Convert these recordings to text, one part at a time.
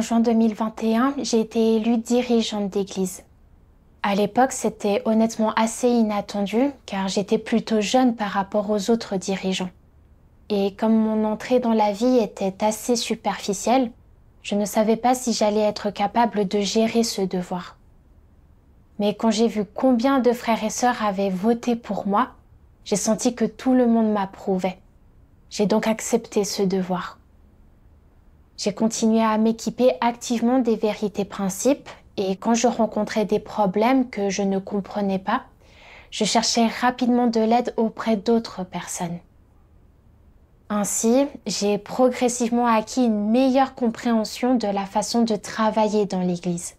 En juin 2021, j'ai été élue dirigeante d'église. À l'époque, c'était honnêtement assez inattendu car j'étais plutôt jeune par rapport aux autres dirigeants. Et comme mon entrée dans la vie était assez superficielle, je ne savais pas si j'allais être capable de gérer ce devoir. Mais quand j'ai vu combien de frères et sœurs avaient voté pour moi, j'ai senti que tout le monde m'approuvait. J'ai donc accepté ce devoir. J'ai continué à m'équiper activement des vérités principes et quand je rencontrais des problèmes que je ne comprenais pas, je cherchais rapidement de l'aide auprès d'autres personnes. Ainsi, j'ai progressivement acquis une meilleure compréhension de la façon de travailler dans l'Église.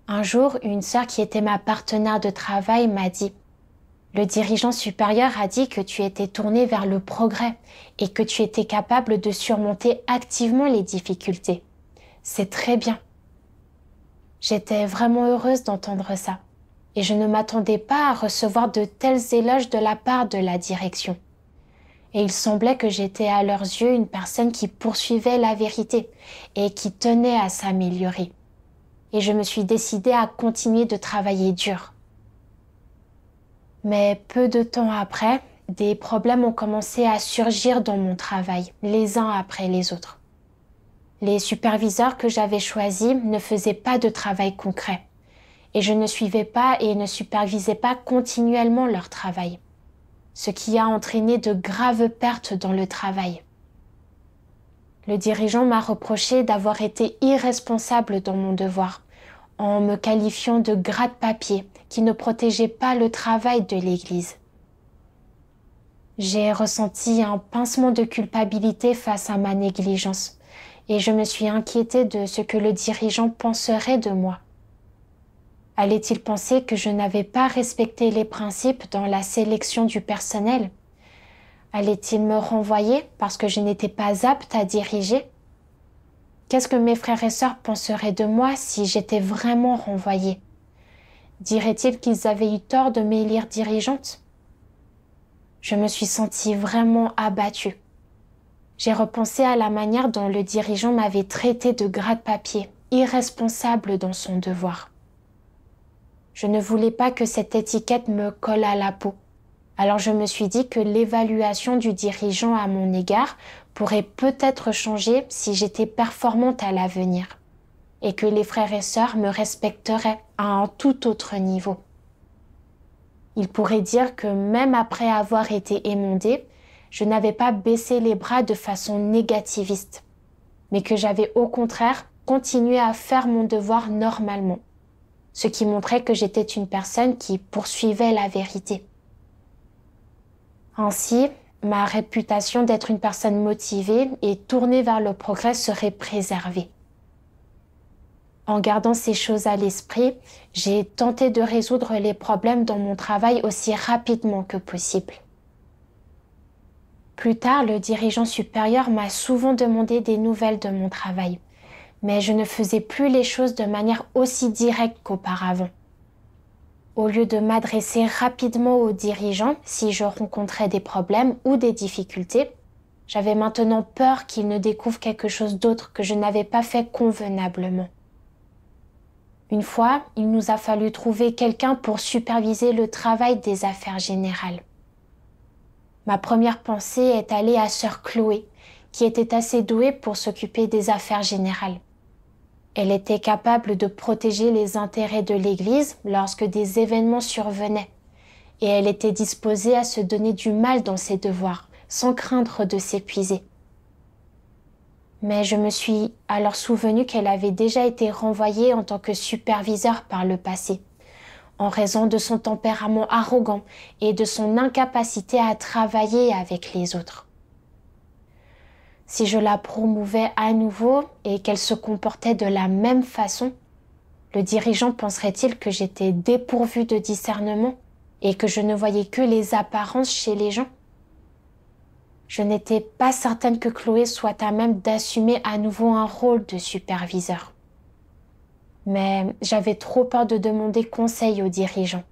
Un jour, une sœur qui était ma partenaire de travail m'a dit « Le dirigeant supérieur a dit que tu étais tourné vers le progrès et que tu étais capable de surmonter activement les difficultés. C'est très bien. » J'étais vraiment heureuse d'entendre ça et je ne m'attendais pas à recevoir de tels éloges de la part de la direction. Et il semblait que j'étais à leurs yeux une personne qui poursuivait la vérité et qui tenait à s'améliorer. Et je me suis décidée à continuer de travailler dur. Mais peu de temps après, des problèmes ont commencé à surgir dans mon travail, les uns après les autres. Les superviseurs que j'avais choisis ne faisaient pas de travail concret et je ne suivais pas et ne supervisais pas continuellement leur travail, ce qui a entraîné de graves pertes dans le travail. Le dirigeant m'a reproché d'avoir été irresponsable dans mon devoir, en me qualifiant de gratte-papier qui ne protégeait pas le travail de l'Église. J'ai ressenti un pincement de culpabilité face à ma négligence et je me suis inquiétée de ce que le dirigeant penserait de moi. Allait-il penser que je n'avais pas respecté les principes dans la sélection du personnel? Allait-il me renvoyer parce que je n'étais pas apte à diriger? Qu'est-ce que mes frères et sœurs penseraient de moi si j'étais vraiment renvoyée? Diraient-ils qu'ils avaient eu tort de m'élire dirigeante? Je me suis sentie vraiment abattue. J'ai repensé à la manière dont le dirigeant m'avait traité de gratte-papier, irresponsable dans son devoir. Je ne voulais pas que cette étiquette me colle à la peau. Alors je me suis dit que l'évaluation du dirigeant à mon égard pourrait peut-être changer si j'étais performante à l'avenir et que les frères et sœurs me respecteraient à un tout autre niveau. Ils pourraient dire que même après avoir été émondée, je n'avais pas baissé les bras de façon négativiste, mais que j'avais au contraire continué à faire mon devoir normalement, ce qui montrait que j'étais une personne qui poursuivait la vérité. Ainsi, ma réputation d'être une personne motivée et tournée vers le progrès serait préservée. En gardant ces choses à l'esprit, j'ai tenté de résoudre les problèmes dans mon travail aussi rapidement que possible. Plus tard, le dirigeant supérieur m'a souvent demandé des nouvelles de mon travail, mais je ne faisais plus les choses de manière aussi directe qu'auparavant. Au lieu de m'adresser rapidement aux dirigeants si je rencontrais des problèmes ou des difficultés, j'avais maintenant peur qu'ils ne découvrent quelque chose d'autre que je n'avais pas fait convenablement. Une fois, il nous a fallu trouver quelqu'un pour superviser le travail des affaires générales. Ma première pensée est allée à sœur Chloé, qui était assez douée pour s'occuper des affaires générales. Elle était capable de protéger les intérêts de l'Église lorsque des événements survenaient, et elle était disposée à se donner du mal dans ses devoirs, sans craindre de s'épuiser. Mais je me suis alors souvenu qu'elle avait déjà été renvoyée en tant que superviseure par le passé, en raison de son tempérament arrogant et de son incapacité à travailler avec les autres. Si je la promouvais à nouveau et qu'elle se comportait de la même façon, le dirigeant penserait-il que j'étais dépourvue de discernement et que je ne voyais que les apparences chez les gens? Je n'étais pas certaine que Chloé soit à même d'assumer à nouveau un rôle de superviseur. Mais j'avais trop peur de demander conseil au dirigeant.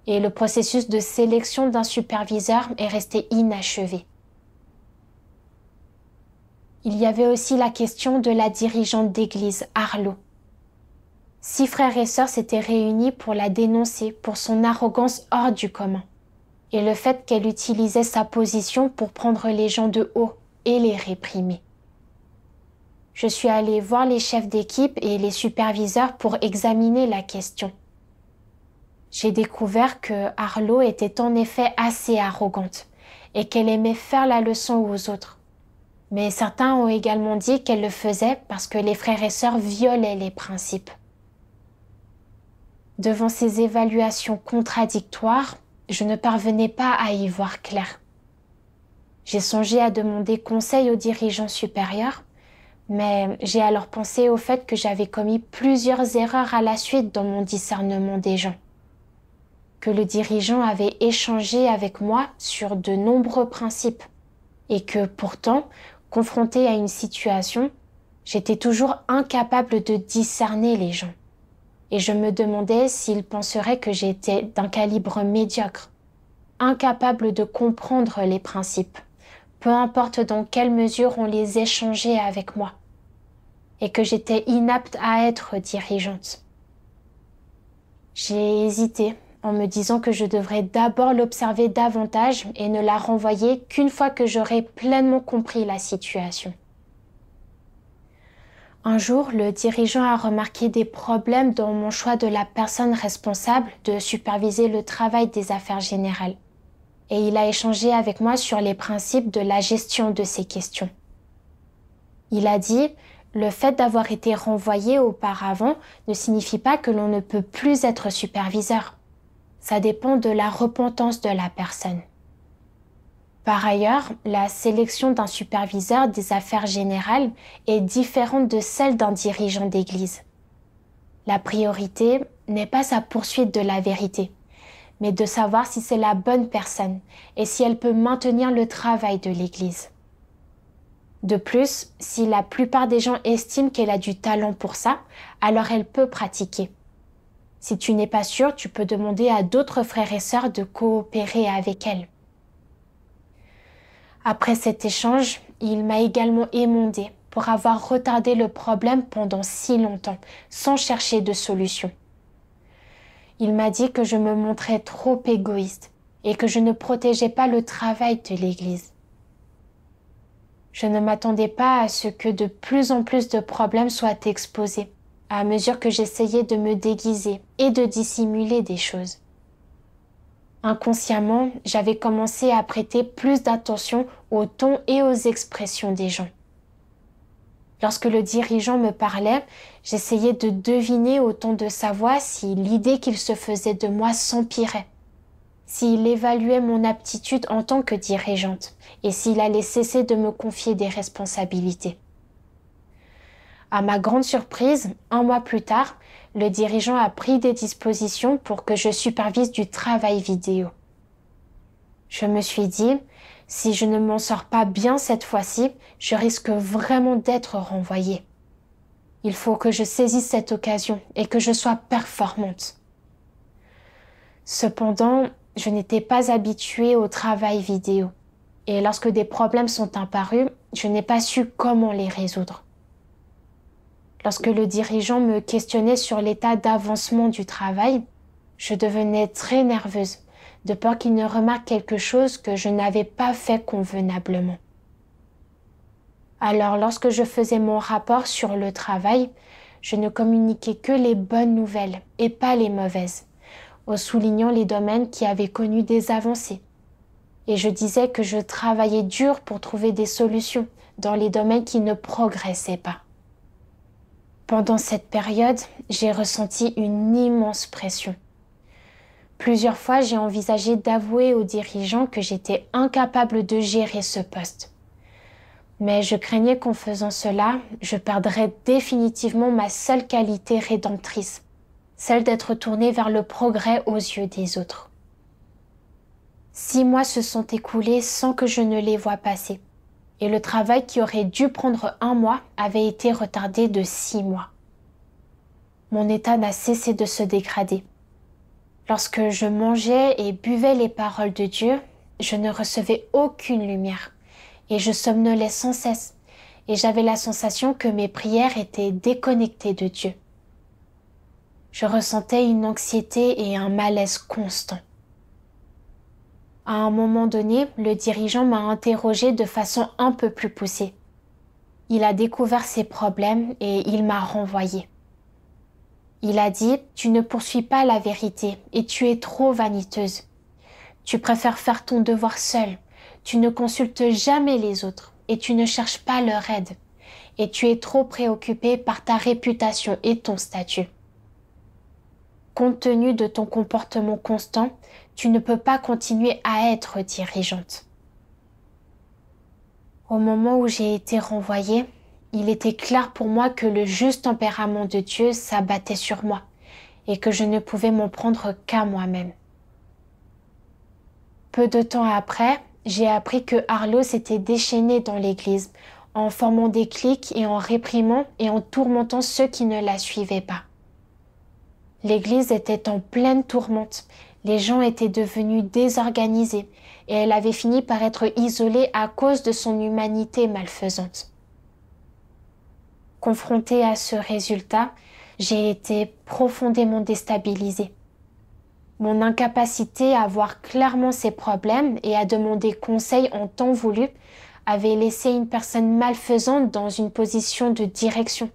Et le processus de sélection d'un superviseur est resté inachevé. Il y avait aussi la question de la dirigeante d'église, Arlo. 6 frères et sœurs s'étaient réunis pour la dénoncer pour son arrogance hors du commun et le fait qu'elle utilisait sa position pour prendre les gens de haut et les réprimer. Je suis allée voir les chefs d'équipe et les superviseurs pour examiner la question. J'ai découvert que Arlo était en effet assez arrogante et qu'elle aimait faire la leçon aux autres. Mais certains ont également dit qu'elle le faisait parce que les frères et sœurs violaient les principes. Devant ces évaluations contradictoires, je ne parvenais pas à y voir clair. J'ai songé à demander conseil aux dirigeants supérieurs, mais j'ai alors pensé au fait que j'avais commis plusieurs erreurs à la suite dans mon discernement des gens, que le dirigeant avait échangé avec moi sur de nombreux principes et que pourtant, confronté à une situation, j'étais toujours incapable de discerner les gens. Et je me demandais s'ils penseraient que j'étais d'un calibre médiocre, incapable de comprendre les principes, peu importe dans quelle mesure on les échangeait avec moi, et que j'étais inapte à être dirigeante. J'ai hésité en me disant que je devrais d'abord l'observer davantage et ne la renvoyer qu'une fois que j'aurais pleinement compris la situation. Un jour, le dirigeant a remarqué des problèmes dans mon choix de la personne responsable de superviser le travail des affaires générales. Et il a échangé avec moi sur les principes de la gestion de ces questions. Il a dit, le fait d'avoir été renvoyé auparavant ne signifie pas que l'on ne peut plus être superviseur. Ça dépend de la repentance de la personne. Par ailleurs, la sélection d'un superviseur des affaires générales est différente de celle d'un dirigeant d'église. La priorité n'est pas sa poursuite de la vérité, mais de savoir si c'est la bonne personne et si elle peut maintenir le travail de l'église. De plus, si la plupart des gens estiment qu'elle a du talent pour ça, alors elle peut pratiquer. Si tu n'es pas sûr, tu peux demander à d'autres frères et sœurs de coopérer avec elle. Après cet échange, il m'a également émondée pour avoir retardé le problème pendant si longtemps, sans chercher de solution. Il m'a dit que je me montrais trop égoïste et que je ne protégeais pas le travail de l'Église. Je ne m'attendais pas à ce que de plus en plus de problèmes soient exposés, à mesure que j'essayais de me déguiser et de dissimuler des choses. Inconsciemment, j'avais commencé à prêter plus d'attention au ton et aux expressions des gens. Lorsque le dirigeant me parlait, j'essayais de deviner au ton de sa voix si l'idée qu'il se faisait de moi s'empirait, s'il évaluait mon aptitude en tant que dirigeante et s'il allait cesser de me confier des responsabilités. À ma grande surprise, 1 mois plus tard, le dirigeant a pris des dispositions pour que je supervise du travail vidéo. Je me suis dit, si je ne m'en sors pas bien cette fois-ci, je risque vraiment d'être renvoyée. Il faut que je saisisse cette occasion et que je sois performante. Cependant, je n'étais pas habituée au travail vidéo. Et lorsque des problèmes sont apparus, je n'ai pas su comment les résoudre. Lorsque le dirigeant me questionnait sur l'état d'avancement du travail, je devenais très nerveuse, de peur qu'il ne remarque quelque chose que je n'avais pas fait convenablement. Alors, lorsque je faisais mon rapport sur le travail, je ne communiquais que les bonnes nouvelles et pas les mauvaises, en soulignant les domaines qui avaient connu des avancées. Et je disais que je travaillais dur pour trouver des solutions dans les domaines qui ne progressaient pas. Pendant cette période, j'ai ressenti une immense pression. Plusieurs fois, j'ai envisagé d'avouer aux dirigeants que j'étais incapable de gérer ce poste. Mais je craignais qu'en faisant cela, je perdrais définitivement ma seule qualité rédemptrice, celle d'être tournée vers le progrès aux yeux des autres. 6 mois se sont écoulés sans que je ne les voie passer. Et le travail qui aurait dû prendre 1 mois avait été retardé de 6 mois. Mon état n'a cessé de se dégrader. Lorsque je mangeais et buvais les paroles de Dieu, je ne recevais aucune lumière et je somnolais sans cesse et j'avais la sensation que mes prières étaient déconnectées de Dieu. Je ressentais une anxiété et un malaise constant. À un moment donné, le dirigeant m'a interrogée de façon un peu plus poussée. Il a découvert ses problèmes et il m'a renvoyée. Il a dit « Tu ne poursuis pas la vérité et tu es trop vaniteuse. Tu préfères faire ton devoir seule, tu ne consultes jamais les autres et tu ne cherches pas leur aide. Et tu es trop préoccupée par ta réputation et ton statut. Compte tenu de ton comportement constant, tu ne peux pas continuer à être dirigeante. » Au moment où j'ai été renvoyée, il était clair pour moi que le juste tempérament de Dieu s'abattait sur moi et que je ne pouvais m'en prendre qu'à moi-même. Peu de temps après, j'ai appris que Arlo s'était déchaîné dans l'église en formant des cliques et en réprimant et en tourmentant ceux qui ne la suivaient pas. L'église était en pleine tourmente, les gens étaient devenus désorganisés et elle avait fini par être isolée à cause de son humanité malfaisante. Confrontée à ce résultat, j'ai été profondément déstabilisée. Mon incapacité à voir clairement ses problèmes et à demander conseil en temps voulu avait laissé une personne malfaisante dans une position de direction,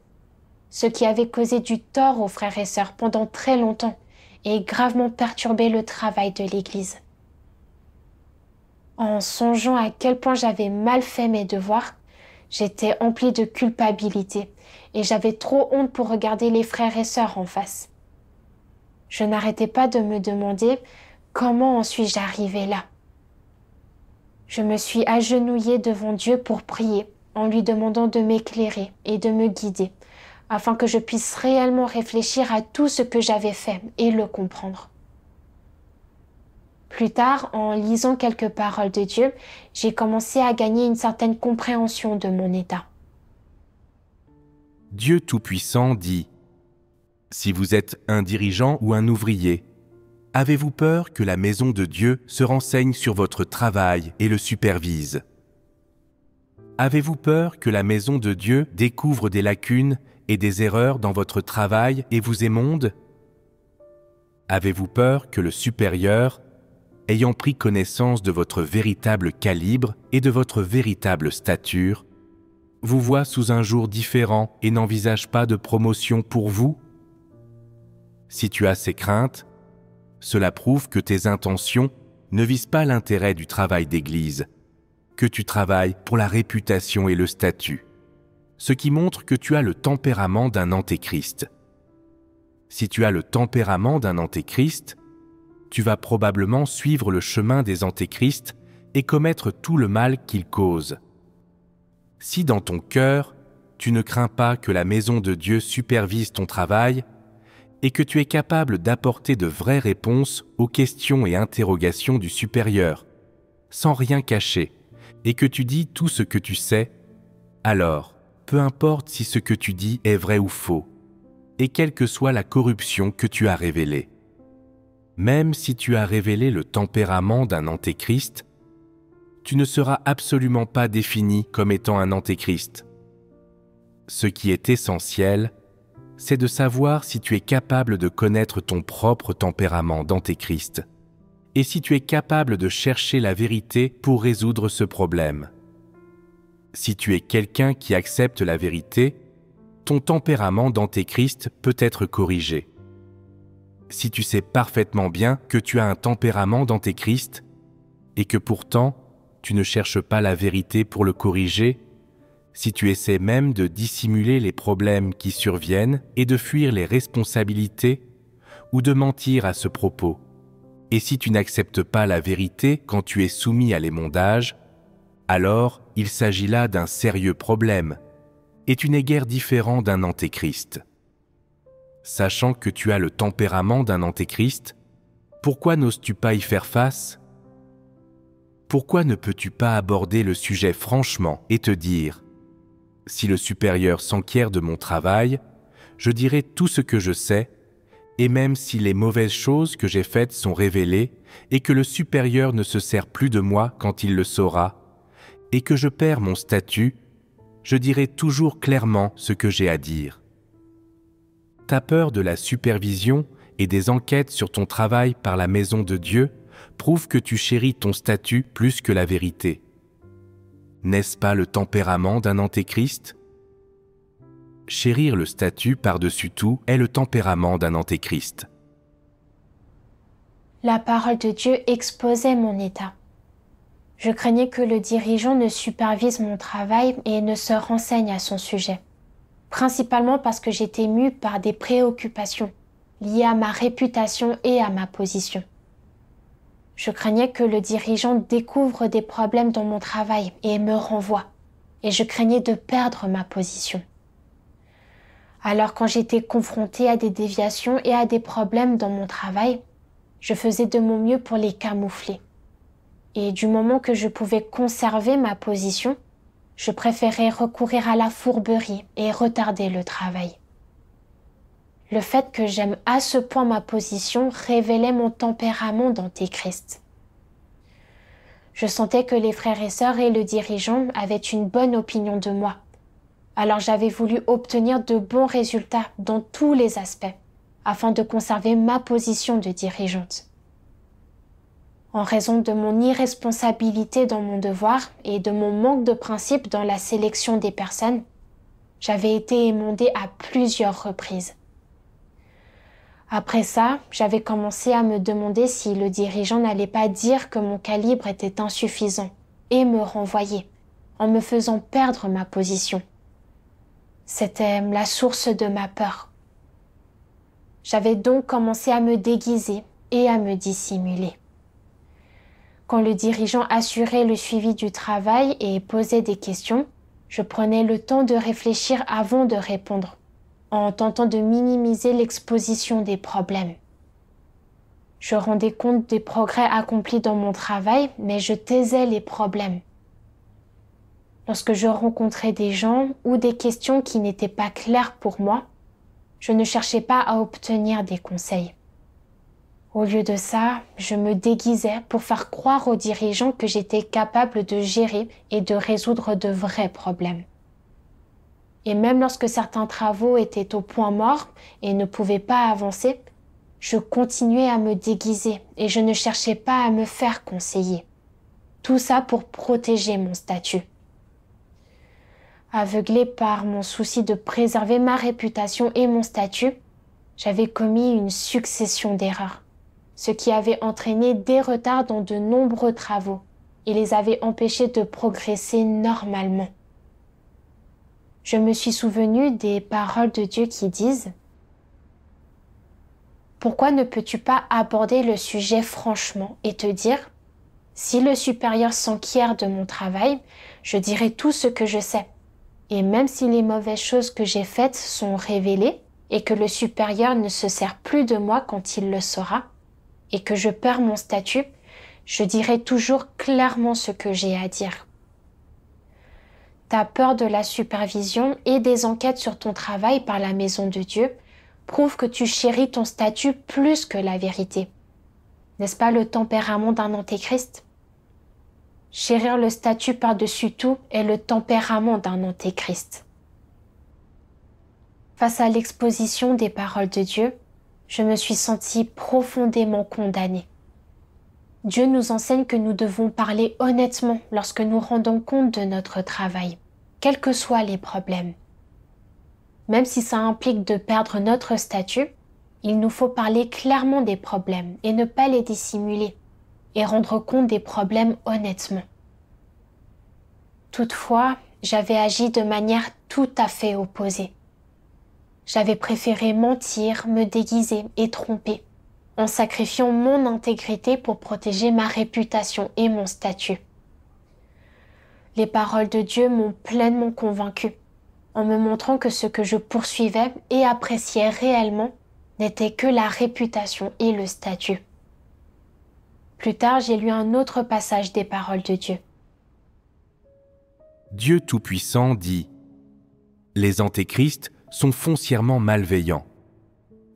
ce qui avait causé du tort aux frères et sœurs pendant très longtemps et gravement perturbé le travail de l'Église. En songeant à quel point j'avais mal fait mes devoirs, j'étais emplie de culpabilité et j'avais trop honte pour regarder les frères et sœurs en face. Je n'arrêtais pas de me demander comment en suis-je arrivée là. Je me suis agenouillée devant Dieu pour prier en lui demandant de m'éclairer et de me guider afin que je puisse réellement réfléchir à tout ce que j'avais fait et le comprendre. Plus tard, en lisant quelques paroles de Dieu, j'ai commencé à gagner une certaine compréhension de mon état. Dieu Tout-Puissant dit « Si vous êtes un dirigeant ou un ouvrier, avez-vous peur que la maison de Dieu se renseigne sur votre travail et le supervise? Avez-vous peur que la maison de Dieu découvre des lacunes et des erreurs dans votre travail et vous émonde? Avez-vous peur que le supérieur, ayant pris connaissance de votre véritable calibre et de votre véritable stature, vous voit sous un jour différent et n'envisage pas de promotion pour vous? Si tu as ces craintes, cela prouve que tes intentions ne visent pas l'intérêt du travail d'église, que tu travailles pour la réputation et le statut, ce qui montre que tu as le tempérament d'un antéchrist. Si tu as le tempérament d'un antéchrist, tu vas probablement suivre le chemin des antéchrists et commettre tout le mal qu'ils causent. Si dans ton cœur, tu ne crains pas que la maison de Dieu supervise ton travail et que tu es capable d'apporter de vraies réponses aux questions et interrogations du supérieur, sans rien cacher, et que tu dis tout ce que tu sais, alors, peu importe si ce que tu dis est vrai ou faux, et quelle que soit la corruption que tu as révélée. Même si tu as révélé le tempérament d'un antéchrist, tu ne seras absolument pas défini comme étant un antéchrist. Ce qui est essentiel, c'est de savoir si tu es capable de connaître ton propre tempérament d'antéchrist et si tu es capable de chercher la vérité pour résoudre ce problème. Si tu es quelqu'un qui accepte la vérité, ton tempérament d'antéchrist peut être corrigé. Si tu sais parfaitement bien que tu as un tempérament d'antéchrist et que pourtant tu ne cherches pas la vérité pour le corriger, si tu essaies même de dissimuler les problèmes qui surviennent et de fuir les responsabilités ou de mentir à ce propos, et si tu n'acceptes pas la vérité quand tu es soumis à l'émondage, alors il s'agit là d'un sérieux problème, et tu n'es guère différent d'un antéchrist. Sachant que tu as le tempérament d'un antéchrist, pourquoi n'oses-tu pas y faire face? Pourquoi ne peux-tu pas aborder le sujet franchement et te dire « Si le supérieur s'enquiert de mon travail, je dirai tout ce que je sais, et même si les mauvaises choses que j'ai faites sont révélées et que le supérieur ne se sert plus de moi quand il le saura, et que je perds mon statut, je dirai toujours clairement ce que j'ai à dire. Ta peur de la supervision et des enquêtes sur ton travail par la maison de Dieu prouve que tu chéris ton statut plus que la vérité. N'est-ce pas le tempérament d'un antéchrist ? Chérir le statut par-dessus tout est le tempérament d'un antéchrist. La parole de Dieu exposait mon état. Je craignais que le dirigeant ne supervise mon travail et ne se renseigne à son sujet, principalement parce que j'étais mue par des préoccupations liées à ma réputation et à ma position. Je craignais que le dirigeant découvre des problèmes dans mon travail et me renvoie, et je craignais de perdre ma position. Alors quand j'étais confrontée à des déviations et à des problèmes dans mon travail, je faisais de mon mieux pour les camoufler. Et du moment que je pouvais conserver ma position, je préférais recourir à la fourberie et retarder le travail. Le fait que j'aime à ce point ma position révélait mon tempérament d'antéchrist. Je sentais que les frères et sœurs et le dirigeant avaient une bonne opinion de moi. Alors j'avais voulu obtenir de bons résultats dans tous les aspects, afin de conserver ma position de dirigeante. En raison de mon irresponsabilité dans mon devoir et de mon manque de principe dans la sélection des personnes, j'avais été émondée à plusieurs reprises. Après ça, j'avais commencé à me demander si le dirigeant n'allait pas dire que mon calibre était insuffisant et me renvoyer, en me faisant perdre ma position. C'était la source de ma peur. J'avais donc commencé à me déguiser et à me dissimuler. Quand le dirigeant assurait le suivi du travail et posait des questions, je prenais le temps de réfléchir avant de répondre, en tentant de minimiser l'exposition des problèmes. Je rendais compte des progrès accomplis dans mon travail, mais je taisais les problèmes. Lorsque je rencontrais des gens ou des questions qui n'étaient pas claires pour moi, je ne cherchais pas à obtenir des conseils. Au lieu de ça, je me déguisais pour faire croire aux dirigeants que j'étais capable de gérer et de résoudre de vrais problèmes. Et même lorsque certains travaux étaient au point mort et ne pouvaient pas avancer, je continuais à me déguiser et je ne cherchais pas à me faire conseiller. Tout ça pour protéger mon statut. Aveuglée par mon souci de préserver ma réputation et mon statut, j'avais commis une succession d'erreurs, ce qui avait entraîné des retards dans de nombreux travaux et les avait empêchés de progresser normalement. Je me suis souvenue des paroles de Dieu qui disent « Pourquoi ne peux-tu pas aborder le sujet franchement et te dire « Si le supérieur s'enquiert de mon travail, je dirai tout ce que je sais. Et même si les mauvaises choses que j'ai faites sont révélées et que le supérieur ne se sert plus de moi quand il le saura, et que je perds mon statut, je dirai toujours clairement ce que j'ai à dire. Ta peur de la supervision et des enquêtes sur ton travail par la maison de Dieu prouve que tu chéris ton statut plus que la vérité. N'est-ce pas le tempérament d'un antéchrist ? Chérir le statut par-dessus tout est le tempérament d'un antéchrist. Face à l'exposition des paroles de Dieu, je me suis sentie profondément condamnée. Dieu nous enseigne que nous devons parler honnêtement lorsque nous rendons compte de notre travail, quels que soient les problèmes. Même si ça implique de perdre notre statut, il nous faut parler clairement des problèmes et ne pas les dissimuler, et rendre compte des problèmes honnêtement. Toutefois, j'avais agi de manière tout à fait opposée. J'avais préféré mentir, me déguiser et tromper, en sacrifiant mon intégrité pour protéger ma réputation et mon statut. Les paroles de Dieu m'ont pleinement convaincue, en me montrant que ce que je poursuivais et appréciais réellement n'était que la réputation et le statut. Plus tard, j'ai lu un autre passage des paroles de Dieu. Dieu Tout-Puissant dit « Les antéchrists sont foncièrement malveillants.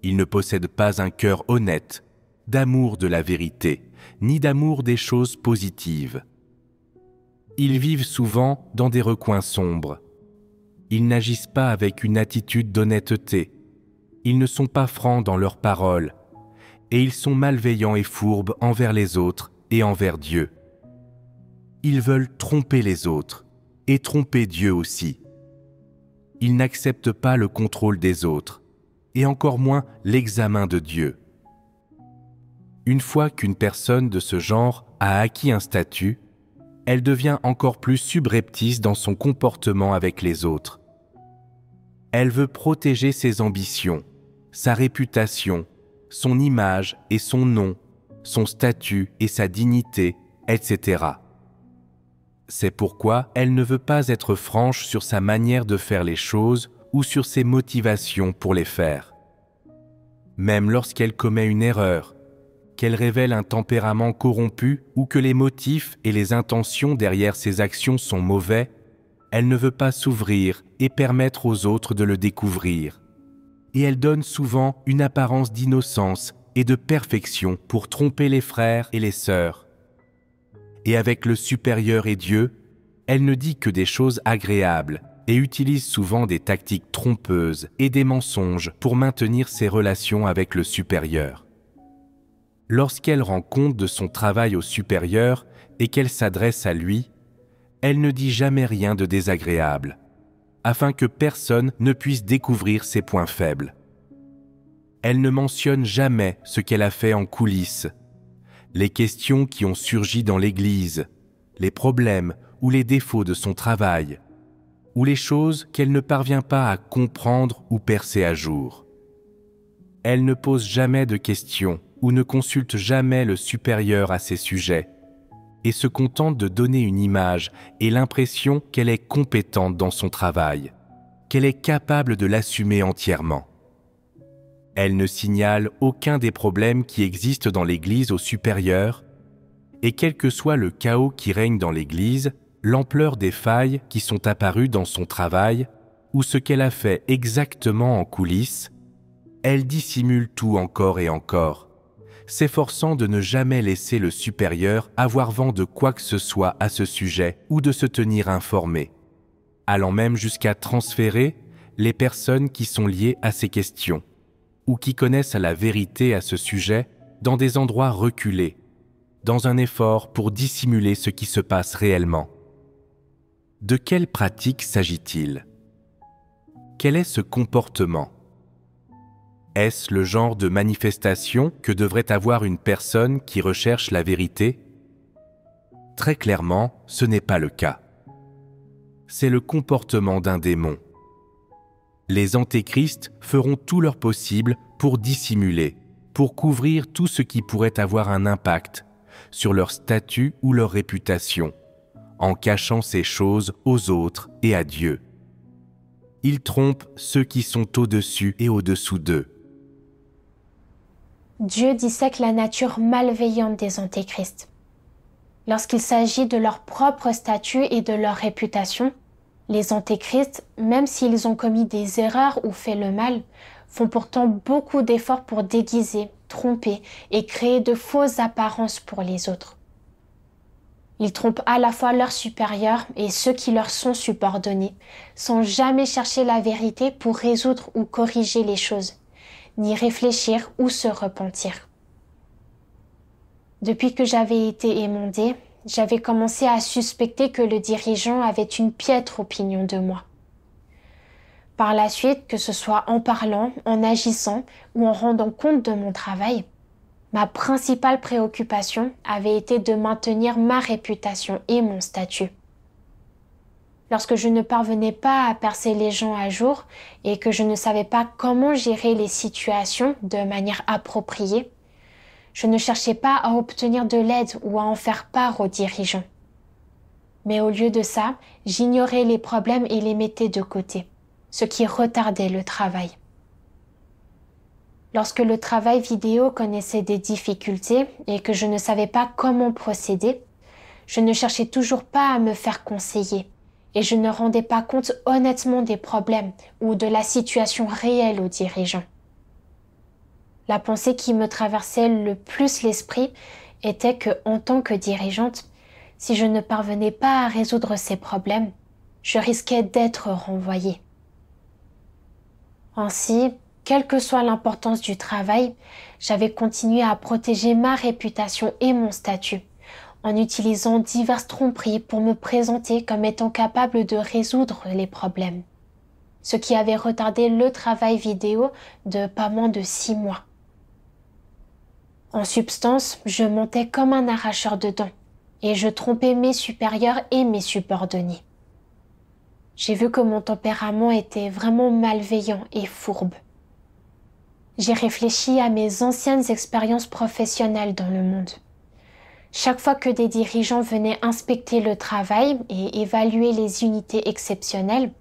Ils ne possèdent pas un cœur honnête, d'amour de la vérité, ni d'amour des choses positives. Ils vivent souvent dans des recoins sombres, Ils n'agissent pas avec une attitude d'honnêteté. Ils ne sont pas francs dans leurs paroles. Et ils sont malveillants et fourbes envers les autres et envers Dieu. Ils veulent tromper les autres et tromper Dieu aussi. Ils n'acceptent pas le contrôle des autres et encore moins l'examen de Dieu. Une fois qu'une personne de ce genre a acquis un statut, elle devient encore plus subreptice dans son comportement avec les autres. Elle veut protéger ses ambitions, sa réputation, son image et son nom, son statut et sa dignité, etc. C'est pourquoi elle ne veut pas être franche sur sa manière de faire les choses ou sur ses motivations pour les faire. Même lorsqu'elle commet une erreur, qu'elle révèle un tempérament corrompu ou que les motifs et les intentions derrière ses actions sont mauvais, elle ne veut pas s'ouvrir et permettre aux autres de le découvrir. Et elle donne souvent une apparence d'innocence et de perfection pour tromper les frères et les sœurs. Et avec le supérieur et Dieu, elle ne dit que des choses agréables et utilise souvent des tactiques trompeuses et des mensonges pour maintenir ses relations avec le supérieur. Lorsqu'elle rend compte de son travail au supérieur et qu'elle s'adresse à lui, elle ne dit jamais rien de désagréable, afin que personne ne puisse découvrir ses points faibles. Elle ne mentionne jamais ce qu'elle a fait en coulisses, les questions qui ont surgi dans l'Église, les problèmes ou les défauts de son travail, ou les choses qu'elle ne parvient pas à comprendre ou percer à jour. Elle ne pose jamais de questions ou ne consulte jamais le supérieur à ces sujets, et se contente de donner une image et l'impression qu'elle est compétente dans son travail, qu'elle est capable de l'assumer entièrement. Elle ne signale aucun des problèmes qui existent dans l'Église au supérieur, et quel que soit le chaos qui règne dans l'Église, l'ampleur des failles qui sont apparues dans son travail, ou ce qu'elle a fait exactement en coulisses, elle dissimule tout encore et encore, s'efforçant de ne jamais laisser le supérieur avoir vent de quoi que ce soit à ce sujet ou de se tenir informé, allant même jusqu'à transférer les personnes qui sont liées à ces questions ou qui connaissent la vérité à ce sujet dans des endroits reculés, dans un effort pour dissimuler ce qui se passe réellement. De quelle pratique s'agit-il ? Quel est ce comportement ? Est-ce le genre de manifestation que devrait avoir une personne qui recherche la vérité ? Très clairement, ce n'est pas le cas. C'est le comportement d'un démon. Les antéchrists feront tout leur possible pour dissimuler, pour couvrir tout ce qui pourrait avoir un impact sur leur statut ou leur réputation, en cachant ces choses aux autres et à Dieu. Ils trompent ceux qui sont au-dessus et au-dessous d'eux. Dieu dissèque la nature malveillante des antéchrists. Lorsqu'il s'agit de leur propre statut et de leur réputation, les antéchrists, même s'ils ont commis des erreurs ou fait le mal, font pourtant beaucoup d'efforts pour déguiser, tromper et créer de fausses apparences pour les autres. Ils trompent à la fois leurs supérieurs et ceux qui leur sont subordonnés, sans jamais chercher la vérité pour résoudre ou corriger les choses, ni réfléchir ou se repentir. Depuis que j'avais été émondée, j'avais commencé à suspecter que le dirigeant avait une piètre opinion de moi. Par la suite, que ce soit en parlant, en agissant ou en rendant compte de mon travail, ma principale préoccupation avait été de maintenir ma réputation et mon statut. Lorsque je ne parvenais pas à percer les gens à jour et que je ne savais pas comment gérer les situations de manière appropriée, je ne cherchais pas à obtenir de l'aide ou à en faire part aux dirigeants. Mais au lieu de ça, j'ignorais les problèmes et les mettais de côté, ce qui retardait le travail. Lorsque le travail vidéo connaissait des difficultés et que je ne savais pas comment procéder, je ne cherchais toujours pas à me faire conseiller et je ne rendais pas compte honnêtement des problèmes ou de la situation réelle aux dirigeants. La pensée qui me traversait le plus l'esprit était que, en tant que dirigeante, si je ne parvenais pas à résoudre ces problèmes, je risquais d'être renvoyée. Ainsi, quelle que soit l'importance du travail, j'avais continué à protéger ma réputation et mon statut, en utilisant diverses tromperies pour me présenter comme étant capable de résoudre les problèmes, ce qui avait retardé le travail vidéo de pas moins de 6 mois. En substance, je montais comme un arracheur de dents, et je trompais mes supérieurs et mes subordonnés. J'ai vu que mon tempérament était vraiment malveillant et fourbe. J'ai réfléchi à mes anciennes expériences professionnelles dans le monde. Chaque fois que des dirigeants venaient inspecter le travail et évaluer les unités exceptionnelles,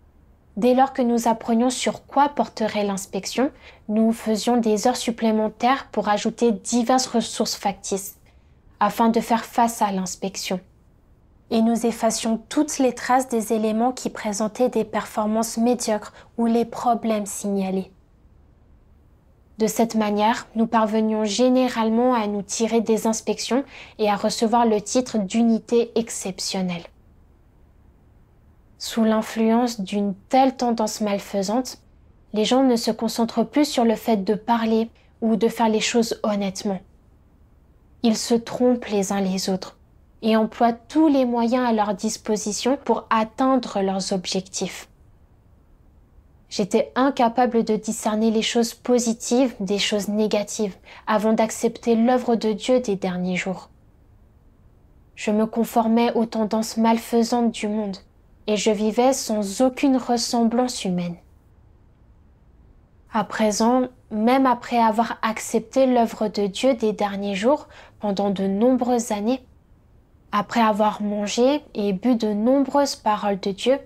dès lors que nous apprenions sur quoi porterait l'inspection, nous faisions des heures supplémentaires pour ajouter diverses ressources factices, afin de faire face à l'inspection. Et nous effacions toutes les traces des éléments qui présentaient des performances médiocres ou les problèmes signalés. De cette manière, nous parvenions généralement à nous tirer des inspections et à recevoir le titre d'unité exceptionnelle. Sous l'influence d'une telle tendance malfaisante, les gens ne se concentrent plus sur le fait de parler ou de faire les choses honnêtement. Ils se trompent les uns les autres et emploient tous les moyens à leur disposition pour atteindre leurs objectifs. J'étais incapable de discerner les choses positives des choses négatives avant d'accepter l'œuvre de Dieu des derniers jours. Je me conformais aux tendances malfaisantes du monde et je vivais sans aucune ressemblance humaine. À présent, même après avoir accepté l'œuvre de Dieu des derniers jours pendant de nombreuses années, après avoir mangé et bu de nombreuses paroles de Dieu,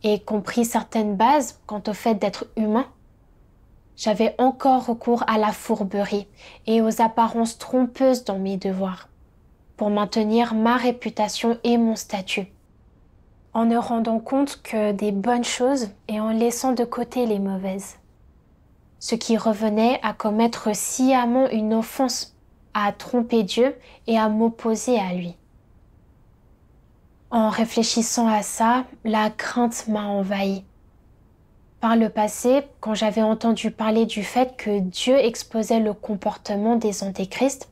et compris certaines bases quant au fait d'être humain, j'avais encore recours à la fourberie et aux apparences trompeuses dans mes devoirs, pour maintenir ma réputation et mon statut, en ne rendant compte que des bonnes choses et en laissant de côté les mauvaises, ce qui revenait à commettre sciemment une offense, à tromper Dieu et à m'opposer à lui. En réfléchissant à ça, la crainte m'a envahi. Par le passé, quand j'avais entendu parler du fait que Dieu exposait le comportement des antéchrists,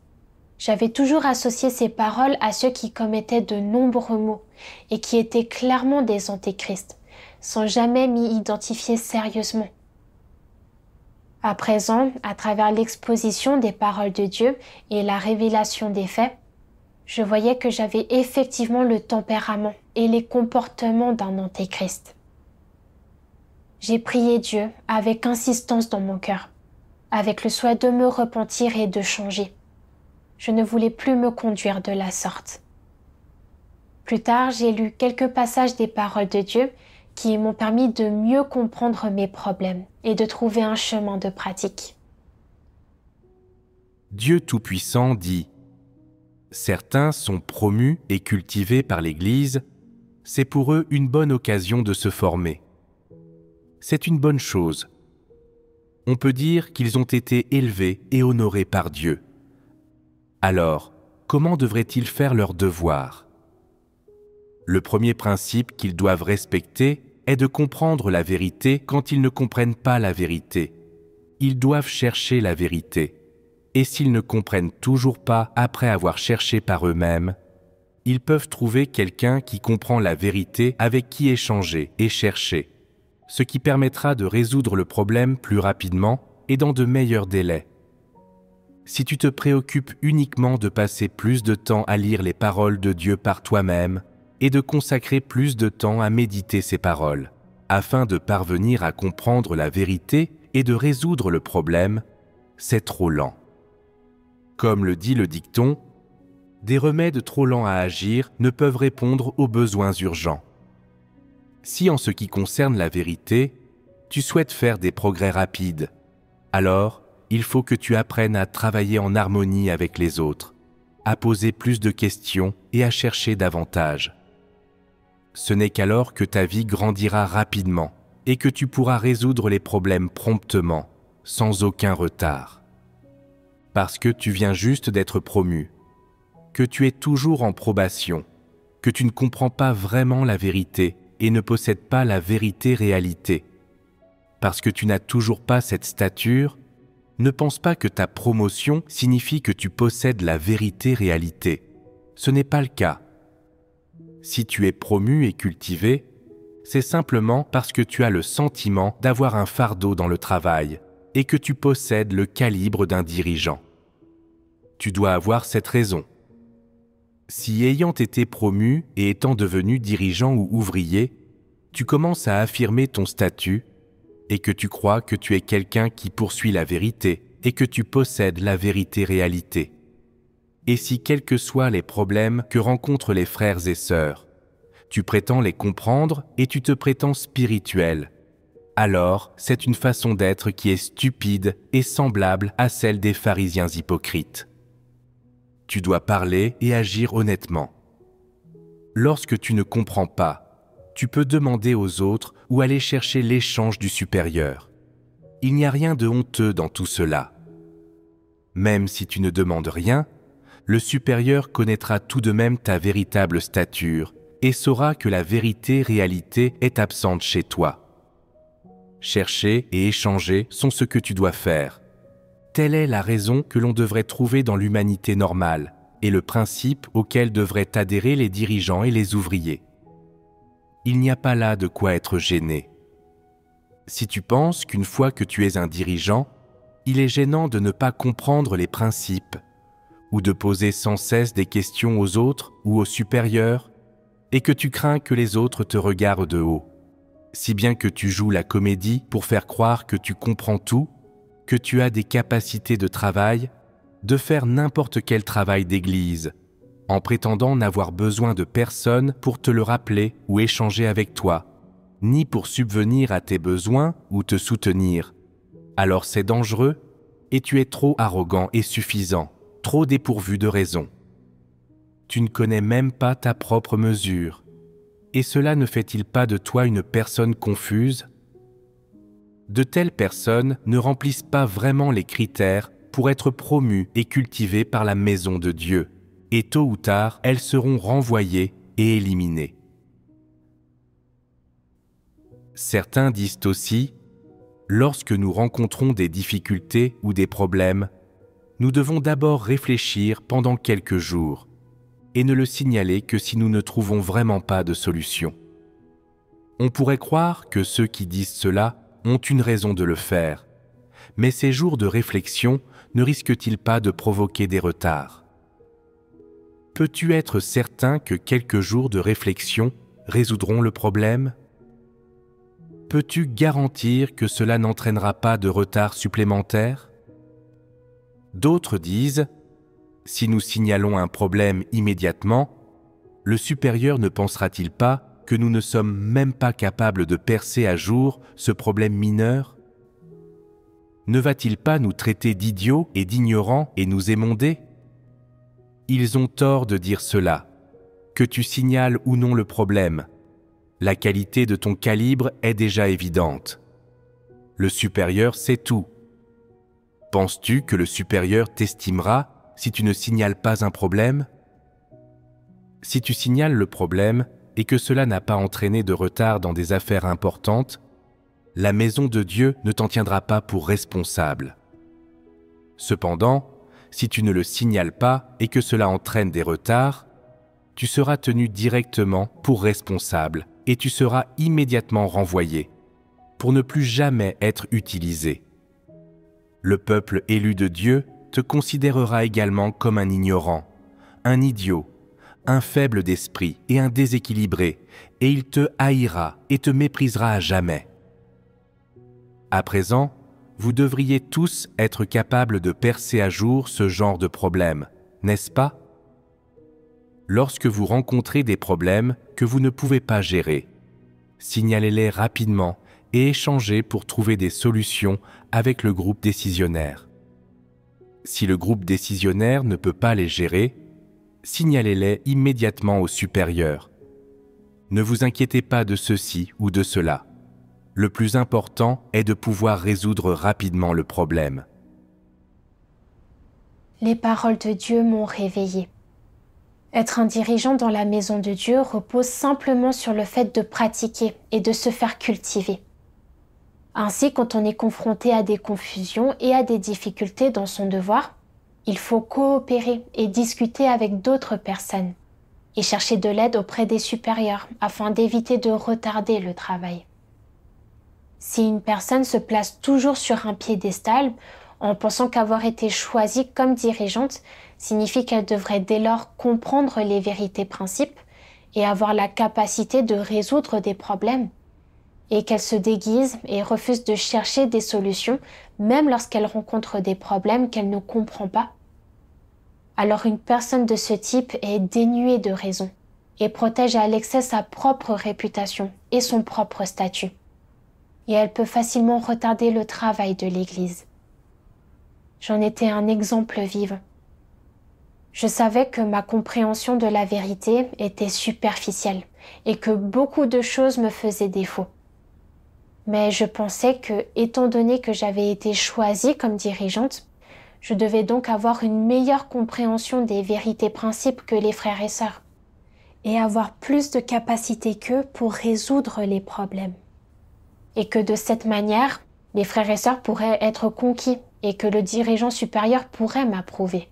j'avais toujours associé ces paroles à ceux qui commettaient de nombreux maux et qui étaient clairement des antéchrists, sans jamais m'y identifier sérieusement. À présent, à travers l'exposition des paroles de Dieu et la révélation des faits, je voyais que j'avais effectivement le tempérament et les comportements d'un antéchrist. J'ai prié Dieu avec insistance dans mon cœur, avec le souhait de me repentir et de changer. Je ne voulais plus me conduire de la sorte. Plus tard, j'ai lu quelques passages des paroles de Dieu qui m'ont permis de mieux comprendre mes problèmes et de trouver un chemin de pratique. Dieu Tout-Puissant dit: certains sont promus et cultivés par l'Église, c'est pour eux une bonne occasion de se former. C'est une bonne chose. On peut dire qu'ils ont été élevés et honorés par Dieu. Alors, comment devraient-ils faire leur devoir ? Le premier principe qu'ils doivent respecter est de comprendre la vérité quand ils ne comprennent pas la vérité. Ils doivent chercher la vérité. Et s'ils ne comprennent toujours pas après avoir cherché par eux-mêmes, ils peuvent trouver quelqu'un qui comprend la vérité avec qui échanger et chercher, ce qui permettra de résoudre le problème plus rapidement et dans de meilleurs délais. Si tu te préoccupes uniquement de passer plus de temps à lire les paroles de Dieu par toi-même et de consacrer plus de temps à méditer ces paroles, afin de parvenir à comprendre la vérité et de résoudre le problème, c'est trop lent. Comme le dit le dicton, des remèdes trop lents à agir ne peuvent répondre aux besoins urgents. Si en ce qui concerne la vérité, tu souhaites faire des progrès rapides, alors il faut que tu apprennes à travailler en harmonie avec les autres, à poser plus de questions et à chercher davantage. Ce n'est qu'alors que ta vie grandira rapidement et que tu pourras résoudre les problèmes promptement, sans aucun retard. Parce que tu viens juste d'être promu, que tu es toujours en probation, que tu ne comprends pas vraiment la vérité et ne possèdes pas la vérité-réalité. Parce que tu n'as toujours pas cette stature, ne pense pas que ta promotion signifie que tu possèdes la vérité-réalité. Ce n'est pas le cas. Si tu es promu et cultivé, c'est simplement parce que tu as le sentiment d'avoir un fardeau dans le travail et que tu possèdes le calibre d'un dirigeant. Tu dois avoir cette raison. Si ayant été promu et étant devenu dirigeant ou ouvrier, tu commences à affirmer ton statut et que tu crois que tu es quelqu'un qui poursuit la vérité et que tu possèdes la vérité-réalité. Et si quels que soient les problèmes que rencontrent les frères et sœurs, tu prétends les comprendre et tu te prétends spirituel, alors c'est une façon d'être qui est stupide et semblable à celle des pharisiens hypocrites. Tu dois parler et agir honnêtement. Lorsque tu ne comprends pas, tu peux demander aux autres ou aller chercher l'échange du supérieur. Il n'y a rien de honteux dans tout cela. Même si tu ne demandes rien, le supérieur connaîtra tout de même ta véritable stature et saura que la vérité-réalité est absente chez toi. Chercher et échanger sont ce que tu dois faire. Telle est la raison que l'on devrait trouver dans l'humanité normale et le principe auquel devraient adhérer les dirigeants et les ouvriers. Il n'y a pas là de quoi être gêné. Si tu penses qu'une fois que tu es un dirigeant, il est gênant de ne pas comprendre les principes ou de poser sans cesse des questions aux autres ou aux supérieurs et que tu crains que les autres te regardent de haut, si bien que tu joues la comédie pour faire croire que tu comprends tout, que tu as des capacités de travail, de faire n'importe quel travail d'église, en prétendant n'avoir besoin de personne pour te le rappeler ou échanger avec toi, ni pour subvenir à tes besoins ou te soutenir. Alors c'est dangereux et tu es trop arrogant et suffisant, trop dépourvu de raison. Tu ne connais même pas ta propre mesure. Et cela ne fait-il pas de toi une personne confuse ? De telles personnes ne remplissent pas vraiment les critères pour être promues et cultivées par la maison de Dieu, et tôt ou tard, elles seront renvoyées et éliminées. Certains disent aussi, lorsque nous rencontrons des difficultés ou des problèmes, nous devons d'abord réfléchir pendant quelques jours et ne le signaler que si nous ne trouvons vraiment pas de solution. On pourrait croire que ceux qui disent cela ont une raison de le faire, mais ces jours de réflexion ne risquent-ils pas de provoquer des retards ? Peux-tu être certain que quelques jours de réflexion résoudront le problème ? Peux-tu garantir que cela n'entraînera pas de retard supplémentaire ? D'autres disent, si nous signalons un problème immédiatement, le supérieur ne pensera-t-il pas que nous ne sommes même pas capables de percer à jour ce problème mineur ? Ne va-t-il pas nous traiter d'idiots et d'ignorants et nous émonder ? Ils ont tort de dire cela, que tu signales ou non le problème. La qualité de ton calibre est déjà évidente. Le supérieur sait tout. Penses-tu que le supérieur t'estimera si tu ne signales pas un problème ? Si tu signales le problème et que cela n'a pas entraîné de retard dans des affaires importantes, la maison de Dieu ne t'en tiendra pas pour responsable. Cependant, si tu ne le signales pas et que cela entraîne des retards, tu seras tenu directement pour responsable et tu seras immédiatement renvoyé pour ne plus jamais être utilisé. Le peuple élu de Dieu te considérera également comme un ignorant, un idiot, un faible d'esprit et un déséquilibré, et il te haïra et te méprisera à jamais. À présent, vous devriez tous être capables de percer à jour ce genre de problème, n'est-ce pas ? Lorsque vous rencontrez des problèmes que vous ne pouvez pas gérer, signalez-les rapidement et échangez pour trouver des solutions avec le groupe décisionnaire. Si le groupe décisionnaire ne peut pas les gérer, signalez-les immédiatement au supérieur. Ne vous inquiétez pas de ceci ou de cela. Le plus important est de pouvoir résoudre rapidement le problème. Les paroles de Dieu m'ont réveillée. Être un dirigeant dans la maison de Dieu repose simplement sur le fait de pratiquer et de se faire cultiver. Ainsi, quand on est confronté à des confusions et à des difficultés dans son devoir, il faut coopérer et discuter avec d'autres personnes et chercher de l'aide auprès des supérieurs afin d'éviter de retarder le travail. Si une personne se place toujours sur un piédestal en pensant qu'avoir été choisie comme dirigeante signifie qu'elle devrait dès lors comprendre les vérités principes et avoir la capacité de résoudre des problèmes, et qu'elle se déguise et refuse de chercher des solutions même lorsqu'elle rencontre des problèmes qu'elle ne comprend pas, alors une personne de ce type est dénuée de raison et protège à l'excès sa propre réputation et son propre statut. Et elle peut facilement retarder le travail de l'Église. J'en étais un exemple vivant. Je savais que ma compréhension de la vérité était superficielle et que beaucoup de choses me faisaient défaut. Mais je pensais que, étant donné que j'avais été choisie comme dirigeante, je devais donc avoir une meilleure compréhension des vérités principes que les frères et sœurs, et avoir plus de capacité qu'eux pour résoudre les problèmes. Et que de cette manière, les frères et sœurs pourraient être conquis et que le dirigeant supérieur pourrait m'approuver.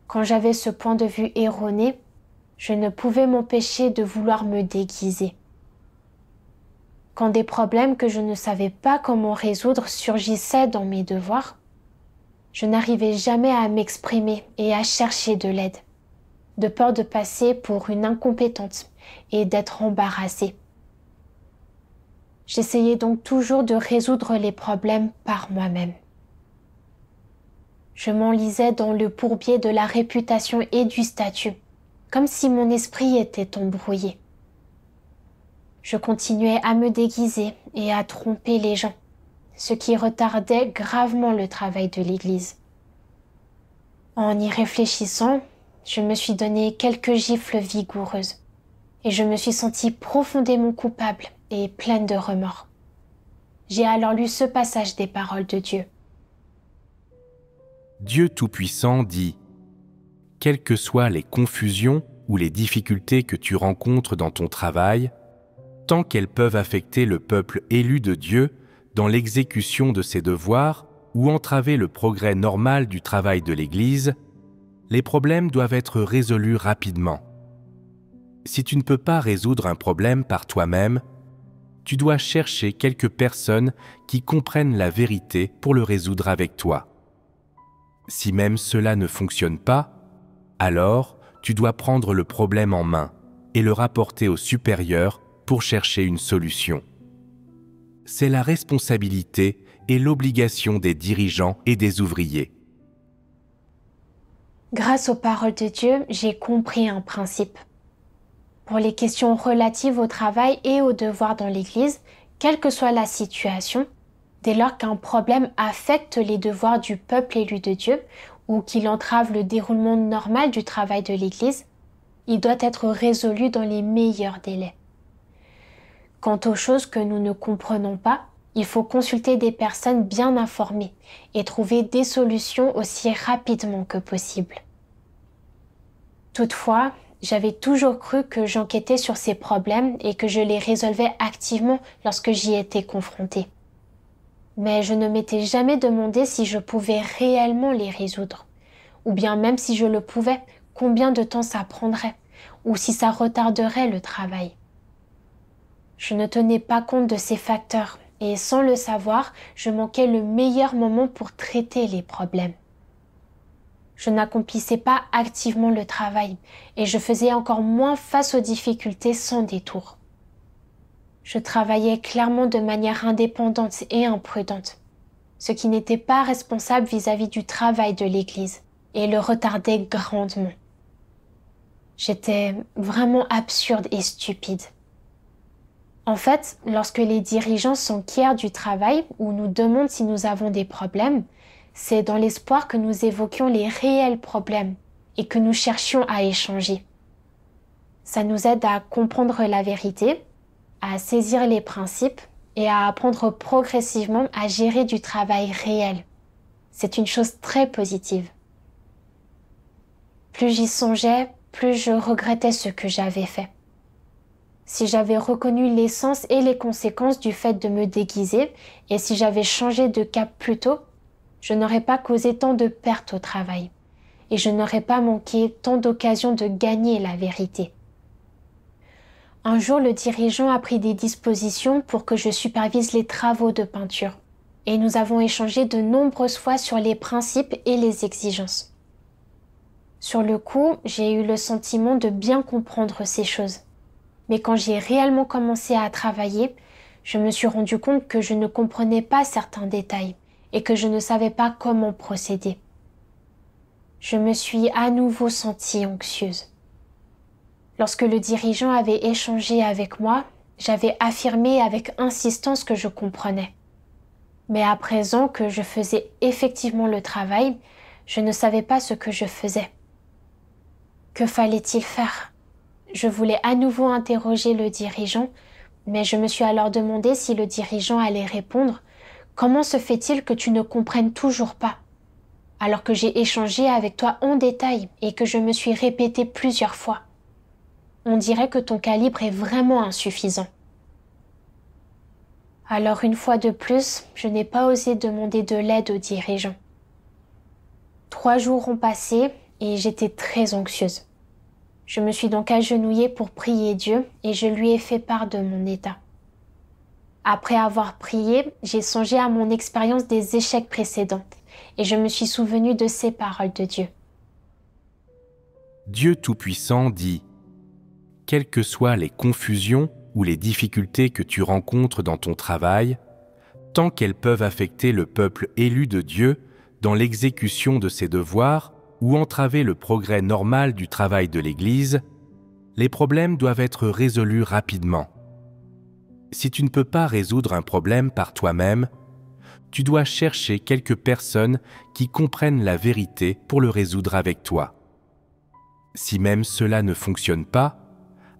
Quand j'avais ce point de vue erroné, je ne pouvais m'empêcher de vouloir me déguiser. Quand des problèmes que je ne savais pas comment résoudre surgissaient dans mes devoirs, je n'arrivais jamais à m'exprimer et à chercher de l'aide, de peur de passer pour une incompétente et d'être embarrassée. J'essayais donc toujours de résoudre les problèmes par moi-même. Je m'enlisais dans le bourbier de la réputation et du statut, comme si mon esprit était embrouillé. Je continuais à me déguiser et à tromper les gens, ce qui retardait gravement le travail de l'Église. En y réfléchissant, je me suis donné quelques gifles vigoureuses et je me suis sentie profondément coupable et pleine de remords. J'ai alors lu ce passage des paroles de Dieu. Dieu Tout-Puissant dit « Quelles que soient les confusions ou les difficultés que tu rencontres dans ton travail, tant qu'elles peuvent affecter le peuple élu de Dieu dans l'exécution de ses devoirs ou entraver le progrès normal du travail de l'Église, les problèmes doivent être résolus rapidement. Si tu ne peux pas résoudre un problème par toi-même, tu dois chercher quelques personnes qui comprennent la vérité pour le résoudre avec toi. Si même cela ne fonctionne pas, alors tu dois prendre le problème en main et le rapporter au supérieur pour chercher une solution. C'est la responsabilité et l'obligation des dirigeants et des ouvriers. Grâce aux paroles de Dieu, j'ai compris un principe. Pour les questions relatives au travail et aux devoirs dans l'Église, quelle que soit la situation, dès lors qu'un problème affecte les devoirs du peuple élu de Dieu ou qu'il entrave le déroulement normal du travail de l'Église, il doit être résolu dans les meilleurs délais. Quant aux choses que nous ne comprenons pas, il faut consulter des personnes bien informées et trouver des solutions aussi rapidement que possible. Toutefois, j'avais toujours cru que j'enquêtais sur ces problèmes et que je les résolvais activement lorsque j'y étais confrontée. Mais je ne m'étais jamais demandé si je pouvais réellement les résoudre, ou bien même si je le pouvais, combien de temps ça prendrait, ou si ça retarderait le travail. Je ne tenais pas compte de ces facteurs, et sans le savoir, je manquais le meilleur moment pour traiter les problèmes. Je n'accomplissais pas activement le travail, et je faisais encore moins face aux difficultés sans détour. Je travaillais clairement de manière indépendante et imprudente, ce qui n'était pas responsable vis-à-vis du travail de l'Église, et le retardait grandement. J'étais vraiment absurde et stupide. En fait, lorsque les dirigeants s'enquièrent du travail ou nous demandent si nous avons des problèmes, c'est dans l'espoir que nous évoquions les réels problèmes et que nous cherchions à échanger. Ça nous aide à comprendre la vérité, à saisir les principes et à apprendre progressivement à gérer du travail réel. C'est une chose très positive. Plus j'y songeais, plus je regrettais ce que j'avais fait. Si j'avais reconnu l'essence et les conséquences du fait de me déguiser, et si j'avais changé de cap plus tôt, je n'aurais pas causé tant de pertes au travail, et je n'aurais pas manqué tant d'occasions de gagner la vérité. Un jour, le dirigeant a pris des dispositions pour que je supervise les travaux de peinture, et nous avons échangé de nombreuses fois sur les principes et les exigences. Sur le coup, j'ai eu le sentiment de bien comprendre ces choses. Mais quand j'ai réellement commencé à travailler, je me suis rendu compte que je ne comprenais pas certains détails et que je ne savais pas comment procéder. Je me suis à nouveau sentie anxieuse. Lorsque le dirigeant avait échangé avec moi, j'avais affirmé avec insistance que je comprenais. Mais à présent que je faisais effectivement le travail, je ne savais pas ce que je faisais. Que fallait-il faire ? Je voulais à nouveau interroger le dirigeant, mais je me suis alors demandé si le dirigeant allait répondre « Comment se fait-il que tu ne comprennes toujours pas ?» alors que j'ai échangé avec toi en détail et que je me suis répété plusieurs fois. On dirait que ton calibre est vraiment insuffisant. Alors une fois de plus, je n'ai pas osé demander de l'aide au dirigeant. 3 jours ont passé et j'étais très anxieuse. Je me suis donc agenouillée pour prier Dieu et je lui ai fait part de mon état. Après avoir prié, j'ai songé à mon expérience des échecs précédents et je me suis souvenue de ces paroles de Dieu. Dieu Tout-Puissant dit « Quelles que soient les confusions ou les difficultés que tu rencontres dans ton travail, tant qu'elles peuvent affecter le peuple élu de Dieu dans l'exécution de ses devoirs, ou entraver le progrès normal du travail de l'Église, les problèmes doivent être résolus rapidement. Si tu ne peux pas résoudre un problème par toi-même, tu dois chercher quelques personnes qui comprennent la vérité pour le résoudre avec toi. Si même cela ne fonctionne pas,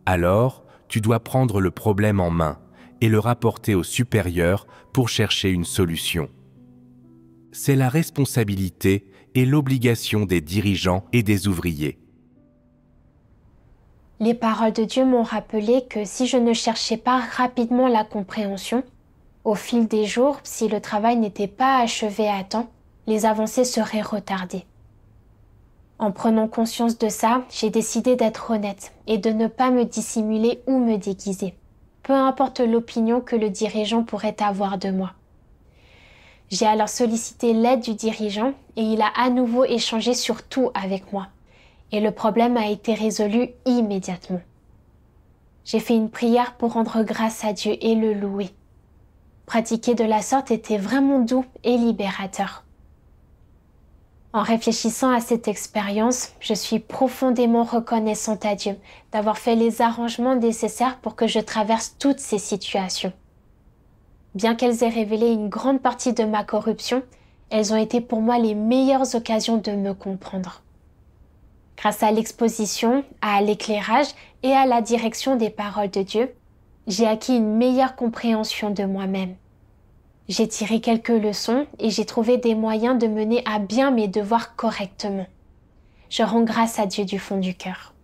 alors tu dois prendre le problème en main et le rapporter au supérieur pour chercher une solution. C'est la responsabilité et l'obligation des dirigeants et des ouvriers. Les paroles de Dieu m'ont rappelé que si je ne cherchais pas rapidement la compréhension, au fil des jours, si le travail n'était pas achevé à temps, les avancées seraient retardées. En prenant conscience de ça, j'ai décidé d'être honnête et de ne pas me dissimuler ou me déguiser, peu importe l'opinion que le dirigeant pourrait avoir de moi. J'ai alors sollicité l'aide du dirigeant et il a à nouveau échangé sur tout avec moi. Et le problème a été résolu immédiatement. J'ai fait une prière pour rendre grâce à Dieu et le louer. Pratiquer de la sorte était vraiment doux et libérateur. En réfléchissant à cette expérience, je suis profondément reconnaissante à Dieu d'avoir fait les arrangements nécessaires pour que je traverse toutes ces situations. Bien qu'elles aient révélé une grande partie de ma corruption, elles ont été pour moi les meilleures occasions de me comprendre. Grâce à l'exposition, à l'éclairage et à la direction des paroles de Dieu, j'ai acquis une meilleure compréhension de moi-même. J'ai tiré quelques leçons et j'ai trouvé des moyens de mener à bien mes devoirs correctement. Je rends grâce à Dieu du fond du cœur.